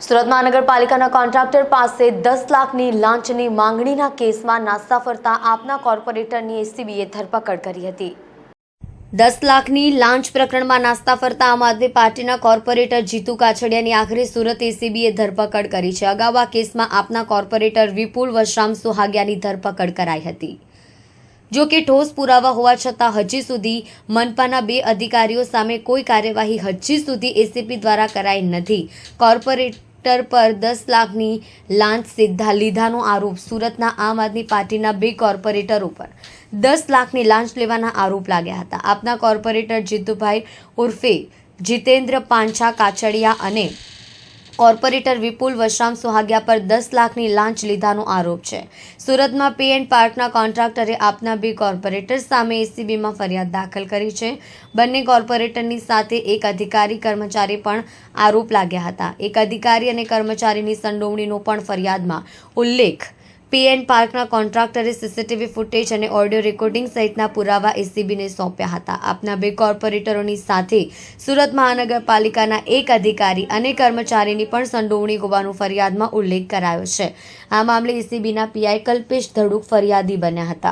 સુરત મહાનગરપાલિકાના કોન્ટ્રાક્ટર પાસે 10 લાખની લાંચની માંગણીના કેસમાં નાસ્તા ફરતા આપના કોર્પોરેટરની એસીબીએ ધરપકડ કરી હતી। 10 લાખની લાંચ પ્રકરણમાં નાસ્તા ફરતા આમ આદમી પાર્ટીના કોર્પોરેટર જીતુ કાછડિયાની આખરે સુરત એસીબીએ ધરપકડ કરી છે। અગાઉ આ કેસમાં આપના કોર્પોરેટર વિપુલ વશરામ સુહાગિયાની ધરપકડ કરાઈ હતી। જો કે ઠોસ પુરાવા હોવા છતાં હજી સુધી મનપાના 2 અધિકારીઓ સામે કોઈ કાર્યવાહી હજી સુધી એસીપી દ્વારા કરાઈ નથી। કોર્પોરેટર પર 10 લાખની લાંચ સીધા લીધાનો આરોપ સુરતના આમ આદમી પાર્ટીના 2 કોર્પોરેટરો પર 10 લાખની લાંચ લેવાના આરોપ લાગ્યા હતા। આપના કોર્પોરેટર જીતુભાઈ ઉર્ફે જીતેન્દ્ર પાંછા કાછડિયા અને કોર્પોરેટર વિપુલ વશરામ સુહાગિયા પર 10 લાખની લાંચ લીધાનો આરોપ છે। સુરતમાં પે એન્ડ પાર્કના કોન્ટ્રાક્ટરે આપના 2 કોર્પોરેટર સામે એસીબીમાં ફરિયાદ દાખલ કરી છે। બંને કોર્પોરેટરની સાથે એક અધિકારી કર્મચારી પણ આરોપ લાગ્યા હતા। એક અધિકારી અને કર્મચારીની સંડોવણીનો પણ ફરિયાદમાં ઉલ્લેખ પે એન્ડ પાર્કના કોન્ટ્રાક્ટરે સીસીટીવી ફૂટેજ અને ઓડિયો રેકોર્ડિંગ સહિતના પુરાવા એસીબીને સોંપ્યા હતા। આપના 2 કોર્પોરેટરોની સાથે સુરત મહાનગરપાલિકાના એક અધિકારી અને કર્મચારીની પણ સંડોવણી હોવાનો ફરિયાદમાં ઉલ્લેખ કરાયો છે। આ મામલે એસીબીના પીઆઈ કલ્પેશ ધડુક ફરિયાદી બન્યા હતા।